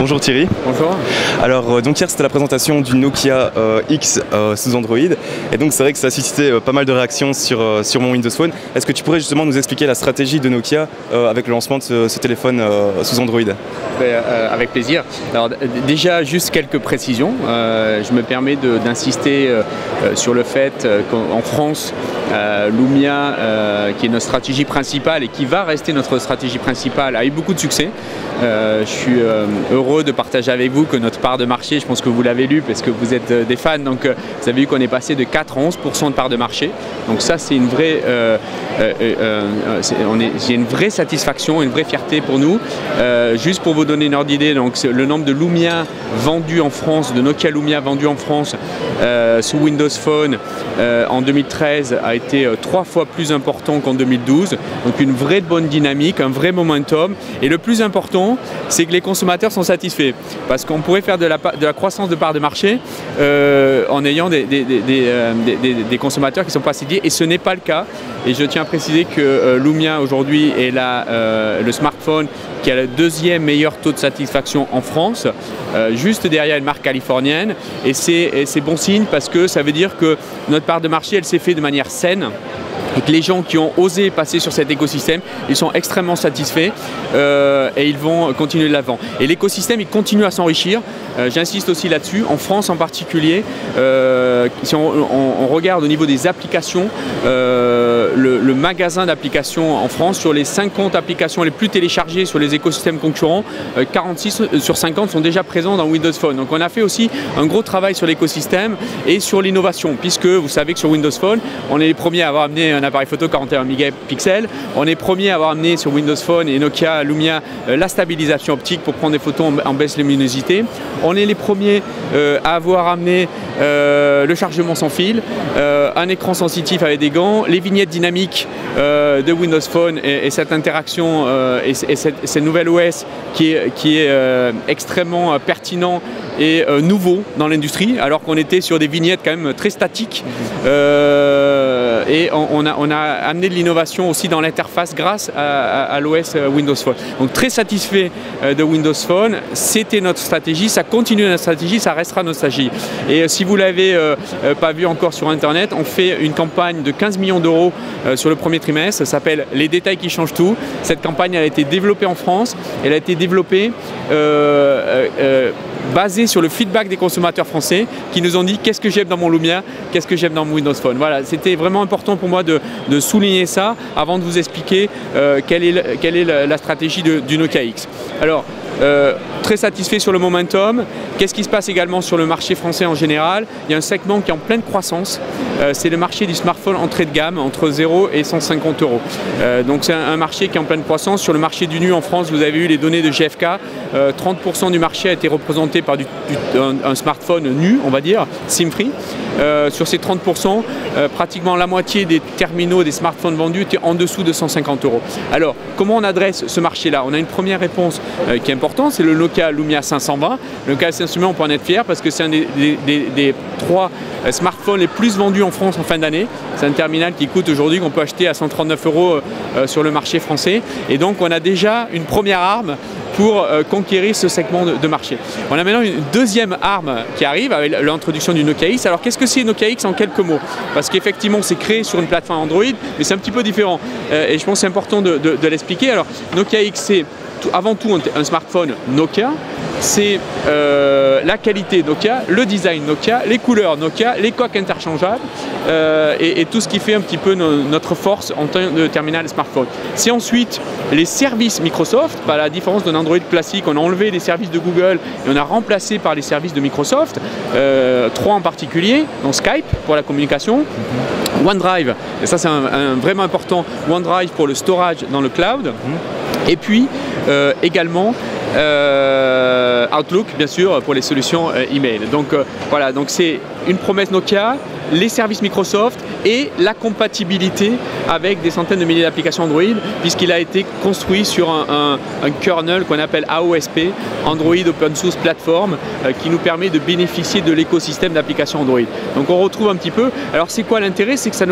Bonjour Thierry. Bonjour. Alors donc hier c'était la présentation du Nokia X sous Android et donc c'est vrai que ça a suscité pas mal de réactions sur mon Windows Phone. Est-ce que tu pourrais justement nous expliquer la stratégie de Nokia avec le lancement de ce téléphone sous Android? Avec plaisir. Alors déjà juste quelques précisions. Je me permets d'insister sur le fait qu'en France, Lumia, qui est notre stratégie principale et qui va rester notre stratégie principale, a eu beaucoup de succès. Je suis heureux de partager avec vous que notre part de marché, je pense que vous l'avez lu parce que vous êtes des fans, donc vous avez vu qu'on est passé de 4 à 11% de part de marché. Donc ça c'est une vraie, j'ai une vraie satisfaction, une vraie fierté pour nous. Juste pour vous donner une ordre d'idée, donc le nombre de Lumia vendus en France, de Nokia Lumia vendus en France sous Windows Phone en 2013 a été 3 fois plus important qu'en 2012. Donc une vraie bonne dynamique, un vrai momentum. Et le plus important, c'est que les consommateurs sont satisfaits. Parce qu'on pourrait faire de la croissance de part de marché en ayant des consommateurs qui ne sont pas satisfaits. Et ce n'est pas le cas. Et je tiens à préciser que Lumia aujourd'hui est le smartphone qui a le deuxième meilleur taux de satisfaction en France, juste derrière une marque californienne. Et c'est bon signe parce que ça veut dire que notre part de marché, elle s'est faite de manière saine. Et que les gens qui ont osé passer sur cet écosystème, ils sont extrêmement satisfaits et ils vont continuer de l'avant. Et l'écosystème, il continue à s'enrichir. J'insiste aussi là-dessus. En France en particulier, si on regarde au niveau des applications, le magasin d'applications en France, sur les 50 applications les plus téléchargées sur les écosystèmes concurrents, 46 sur 50 sont déjà présents dans Windows Phone. Donc on a fait aussi un gros travail sur l'écosystème et sur l'innovation, puisque vous savez que sur Windows Phone, on est les premiers à avoir amené un appareil photo 41 mégapixels. On est premier à avoir amené sur Windows Phone et Nokia Lumia la stabilisation optique pour prendre des photos en baisse luminosité. On est les premiers à avoir amené le chargement sans fil, un écran sensitif avec des gants, les vignettes dynamiques de Windows Phone et cette interaction et cette nouvelle OS qui est extrêmement pertinent et nouveau dans l'industrie, alors qu'on était sur des vignettes quand même très statiques. Et on a amené de l'innovation aussi dans l'interface grâce à l'OS Windows Phone. Donc très satisfait de Windows Phone, c'était notre stratégie, ça continue notre stratégie, ça restera notre stratégie. Et si vous ne l'avez pas vu encore sur internet, on fait une campagne de 15 millions d'euros sur le premier trimestre, ça s'appelle Les détails qui changent tout. Cette campagne elle a été développée en France, elle a été développée basée sur le feedback des consommateurs français qui nous ont dit qu'est-ce que j'aime dans mon Lumia, qu'est-ce que j'aime dans mon Windows Phone. Voilà, c'était vraiment important pour moi de souligner ça avant de vous expliquer quelle est la stratégie du Nokia X. Alors, très satisfait sur le momentum. Qu'est-ce qui se passe également sur le marché français en général? Il y a un segment qui est en pleine croissance. C'est le marché du smartphone entrée de gamme entre 0 et 150 euros. Donc c'est un marché qui est en pleine croissance. Sur le marché du nu en France, vous avez eu les données de GfK. 30% du marché a été représenté par un smartphone nu, on va dire, SIM-free. Sur ces 30%, pratiquement la moitié des terminaux des smartphones vendus étaient en dessous de 150 euros. Alors, comment on adresse ce marché-là? On a une première réponse qui est importante, c'est le Nokia Lumia 520. Le Nokia 520, on peut en être fier parce que c'est un des 3 smartphones les plus vendus en France en fin d'année. C'est un terminal qui coûte aujourd'hui, qu'on peut acheter à 139 euros sur le marché français. Et donc, on a déjà une première arme pour conquérir ce segment de marché. On a maintenant une deuxième arme qui arrive avec l'introduction du Nokia X. Alors qu'est-ce que c'est Nokia X en quelques mots? Parce qu'effectivement c'est créé sur une plateforme Android, mais c'est un petit peu différent. Et je pense que c'est important de l'expliquer. Alors Nokia X c'est avant tout un smartphone Nokia. C'est la qualité Nokia, le design Nokia, les couleurs Nokia, les coques interchangeables et tout ce qui fait un petit peu notre force en termes de terminal smartphone. C'est ensuite les services Microsoft, à la différence d'un Android classique, on a enlevé les services de Google et on a remplacé par les services de Microsoft, 3 en particulier, donc Skype pour la communication, OneDrive, et ça c'est vraiment important, OneDrive pour le storage dans le cloud, et puis également Outlook bien sûr pour les solutions email. Donc voilà, donc c'est une promesse Nokia, les services Microsoft et la compatibilité avec des centaines de milliers d'applications Android puisqu'il a été construit sur un kernel qu'on appelle AOSP, Android Open Source Platform, qui nous permet de bénéficier de l'écosystème d'applications Android. Donc on retrouve un petit peu, alors c'est quoi l'intérêt? C'est que ça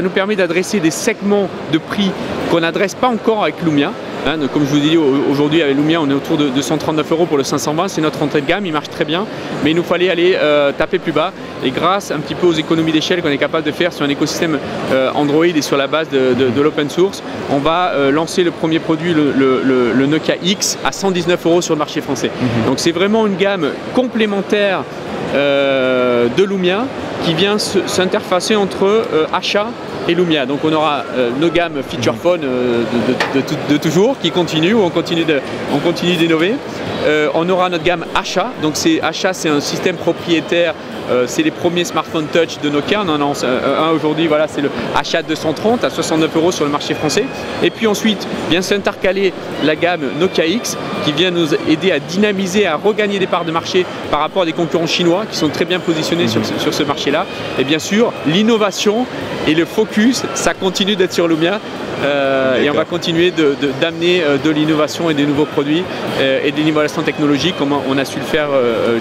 nous permet d'adresser des segments de prix qu'on n'adresse pas encore avec Lumia. Hein, donc, comme je vous ai dit, aujourd'hui avec Lumia, on est autour de 239 € pour le 520, c'est notre entrée de gamme, il marche très bien, mais il nous fallait aller taper plus bas. Et grâce un petit peu aux économies d'échelle qu'on est capable de faire sur un écosystème Android et sur la base de l'open source, on va lancer le premier produit, le Nokia X, à 119 € sur le marché français. Donc c'est vraiment une gamme complémentaire de Lumia qui vient s'interfacer entre achat et Lumia. Donc on aura nos gammes feature phone de toujours qui continuent, où on continue d'innover. On aura notre gamme achat. Donc achat, c'est un système propriétaire. C'est les premiers smartphones touch de Nokia. On en a un aujourd'hui, voilà, c'est le Achat 230 à 69 € sur le marché français. Et puis ensuite vient s'intercaler la gamme Nokia X qui vient nous aider à dynamiser, à regagner des parts de marché par rapport à des concurrents chinois qui sont très bien positionnés sur ce marché-là. Et bien sûr, l'innovation et le focus, ça continue d'être sur Lumia. Et on va continuer d'amener de l'innovation et des nouveaux produits et de l'innovation technologique comme on a su le faire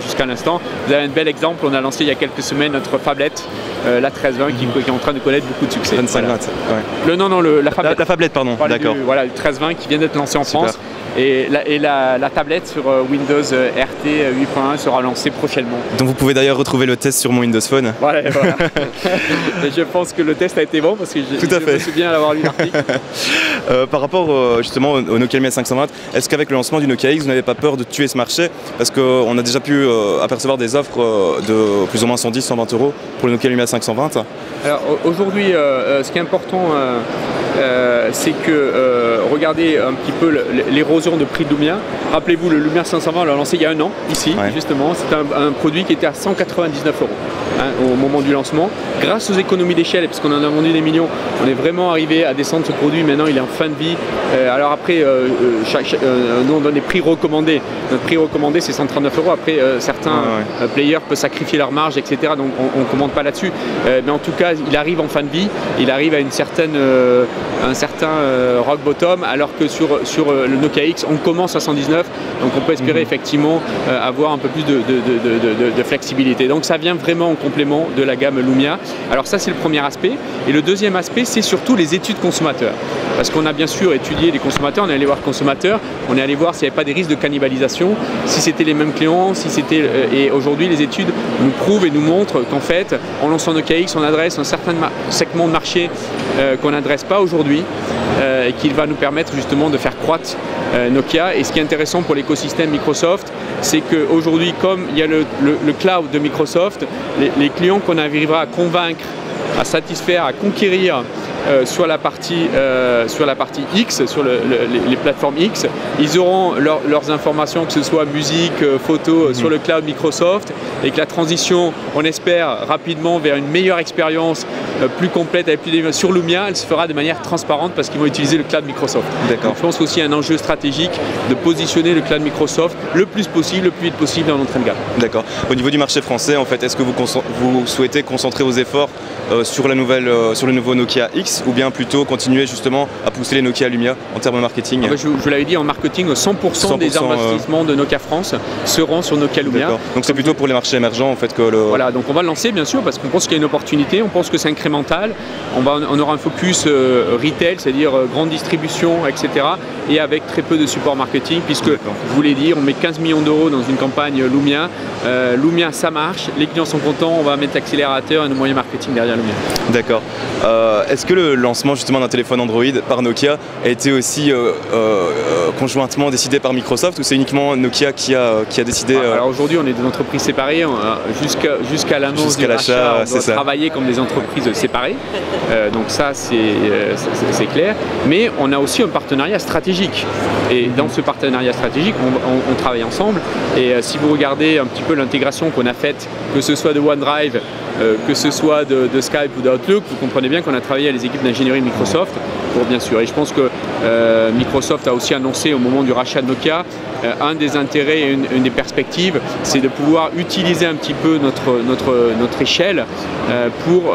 jusqu'à l'instant. Vous avez un bel exemple, on a lancé il y a quelques semaines notre phablette, la 1320 qui est en train de connaître beaucoup de succès. 2520, voilà. La phablette. La phablette, pardon, d'accord. Voilà, le 1320 qui vient d'être lancé en France. Et la tablette sur Windows RT 8.1 sera lancée prochainement. Donc vous pouvez d'ailleurs retrouver le test sur mon Windows Phone. Voilà. Et je pense que le test a été bon parce que je me souviens d'avoir lu l'article. Par rapport justement au Nokia Lumia 520, est-ce qu'avec le lancement du Nokia X, vous n'avez pas peur de tuer ce marché? Parce qu'on a déjà pu apercevoir des offres de plus ou moins 110-120 € pour le Nokia Lumia 520. Alors aujourd'hui, ce qui est important, c'est que regardez un petit peu l'érosion de prix de Lumia. Rappelez-vous, le Lumia 520, on l'a lancé il y a un an, ici, justement. C'est un produit qui était à 199 € au moment du lancement. Grâce aux économies d'échelle, parce qu'on en a vendu des millions, on est vraiment arrivé à descendre ce produit. Maintenant, il est en fin de vie. Alors après, nous, on donne des prix recommandés. Notre prix recommandé, c'est 139 €. Après, certains players peuvent sacrifier leur marge, etc. Donc, on ne commande pas là-dessus. Mais en tout cas, il arrive en fin de vie. Il arrive à un certain rock bottom, alors que sur le Nokia X, on commence à 119. Donc, on peut espérer effectivement avoir un peu plus de flexibilité. Donc, ça vient vraiment en complément de la gamme Lumia. Alors ça, c'est le premier aspect. Et le deuxième aspect, c'est surtout les études consommateurs. Parce qu'on a bien sûr étudié les consommateurs, on est allé voir consommateurs, on est allé voir s'il n'y avait pas des risques de cannibalisation, si c'était les mêmes clients, si c'était... Et aujourd'hui, les études nous prouvent et nous montrent qu'en fait, en lançant Nokia X, on adresse un certain segment de marché qu'on n'adresse pas aujourd'hui et qui va nous permettre justement de faire croître Nokia. Et ce qui est intéressant pour l'écosystème Microsoft, c'est qu'aujourd'hui, comme il y a le cloud de Microsoft, les clients qu'on arrivera à convaincre, à satisfaire, à conquérir sur la partie X, sur les plateformes X, ils auront leurs informations, que ce soit musique, photo, sur le cloud Microsoft, et que la transition, on espère rapidement vers une meilleure expérience plus complète avec sur Lumia, elle se fera de manière transparente parce qu'ils vont utiliser le cloud Microsoft. Donc, je pense aussi un enjeu stratégique de positionner le cloud Microsoft le plus possible, le plus vite possible dans l'entrée de gamme. D'accord. Au niveau du marché français, en fait, est-ce que vous souhaitez concentrer vos efforts sur le nouveau Nokia X, ou bien plutôt continuer justement à pousser les Nokia Lumia en termes de marketing? Je vous l'avais dit, en marketing, 100% des investissements de Nokia France seront sur Nokia Lumia. Donc c'est plutôt pour les marchés émergents en fait que Voilà, donc on va le lancer bien sûr parce qu'on pense qu'il y a une opportunité, on pense que c'est incrémental, on aura un focus retail, c'est-à-dire grande distribution, etc. et avec très peu de support marketing puisque, je vous l'ai dit, on met 15 millions d'euros dans une campagne Lumia. Lumia, ça marche, les clients sont contents, on va mettre l'accélérateur et nos moyens marketing derrière Lumia. D'accord. Est-ce que le lancement justement d'un téléphone Android par Nokia a été aussi conjointement décidé par Microsoft, ou c'est uniquement Nokia qui a décidé Alors aujourd'hui, on est des entreprises séparées, jusqu'à l'annonce de l'achat, on doit travailler comme des entreprises séparées, donc ça c'est clair, mais on a aussi un partenariat stratégique, et dans ce partenariat stratégique, on travaille ensemble, et si vous regardez un petit peu l'intégration qu'on a faite, que ce soit de OneDrive, que ce soit de Skype ou d'Outlook, vous comprenez bien qu'on a travaillé avec les équipes d'ingénierie Microsoft pour bien sûr. Et je pense que Microsoft a aussi annoncé au moment du rachat de Nokia, un des intérêts et une des perspectives, c'est de pouvoir utiliser un petit peu notre échelle pour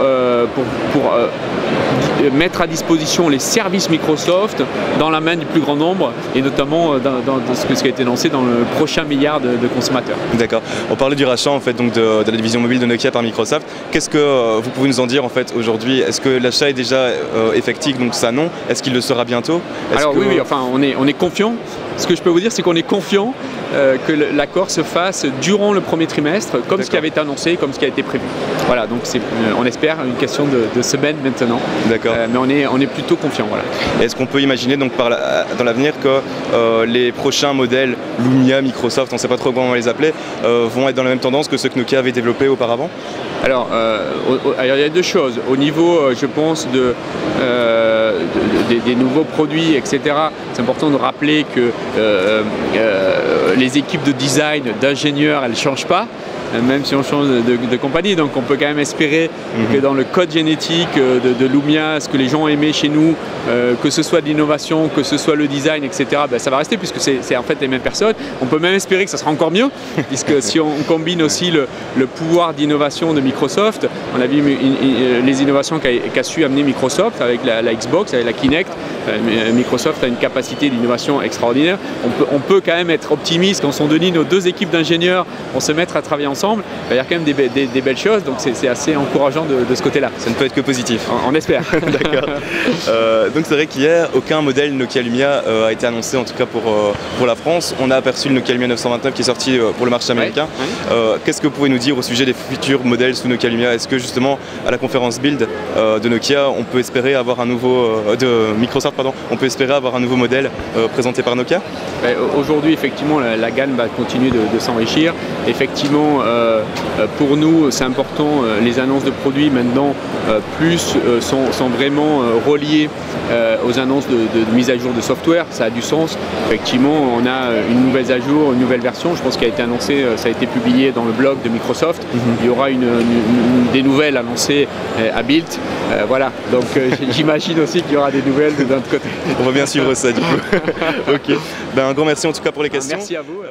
mettre à disposition les services Microsoft dans la main du plus grand nombre, et notamment dans ce qui a été lancé dans le prochain milliard de consommateurs. D'accord. On parlait du rachat en fait, donc de la division mobile de Nokia par Microsoft. Qu'est-ce que vous pouvez nous en dire en fait aujourd'hui? Est-ce que l'achat est déjà effectif, donc ça non? Est-ce qu'il le sera bientôt? Alors oui, enfin, on est confiant. Ce que je peux vous dire, c'est qu'on est confiant que l'accord se fasse durant le premier trimestre, comme ce qui avait été annoncé, comme ce qui a été prévu. Voilà, donc on espère une question de semaine maintenant. D'accord. Mais on est plutôt confiant. Voilà. Est-ce qu'on peut imaginer donc dans l'avenir que les prochains modèles Lumia, Microsoft, on ne sait pas trop comment on va les appeler, vont être dans la même tendance que ceux que Nokia avait développés auparavant? Alors, il y a deux choses. Au niveau, je pense, des nouveaux produits, etc., c'est important de rappeler que les équipes de design, d'ingénieurs, elles ne changent pas, même si on change de compagnie. Donc on peut quand même espérer que dans le code génétique de Lumia, ce que les gens aimaient chez nous, que ce soit de l'innovation, que ce soit le design, etc., ben, ça va rester puisque c'est en fait les mêmes personnes. On peut même espérer que ça sera encore mieux, puisque si on combine aussi le pouvoir d'innovation de Microsoft, on a vu les innovations qu'a su amener Microsoft avec la Xbox, avec la Kinect. Microsoft a une capacité d'innovation extraordinaire. On peut quand même être optimiste quand nos deux équipes d'ingénieurs vont se mettre à travailler ensemble. Il y a quand même des belles choses, donc c'est assez encourageant de ce côté-là. Ça ne peut être que positif. On espère. D'accord. Donc c'est vrai qu'hier, aucun modèle Nokia Lumia a été annoncé, en tout cas pour la France. On a aperçu le Nokia Lumia 929 qui est sorti pour le marché américain. Qu'est-ce que vous pouvez nous dire au sujet des futurs modèles sous Nokia Lumia? Est-ce que justement à la conférence Build de Nokia, on peut espérer avoir un nouveau de Microsoft, pardon, on peut espérer avoir un nouveau modèle présenté par Nokia? Aujourd'hui, effectivement, la gamme va continuer de s'enrichir. Effectivement, pour nous, c'est important, les annonces de produits maintenant sont vraiment reliées aux annonces de mise à jour de software. Ça a du sens. Effectivement, on a une nouvelle à jour, une nouvelle version. Je pense qu'elle a été annoncée, ça a été publié dans le blog de Microsoft. Il y aura des nouvelles annoncées à Build. Voilà, donc j'imagine aussi qu'il y aura des nouvelles de notre côté. On va bien suivre ça du coup. Ok. Ben, un grand merci en tout cas pour les questions. Merci à vous.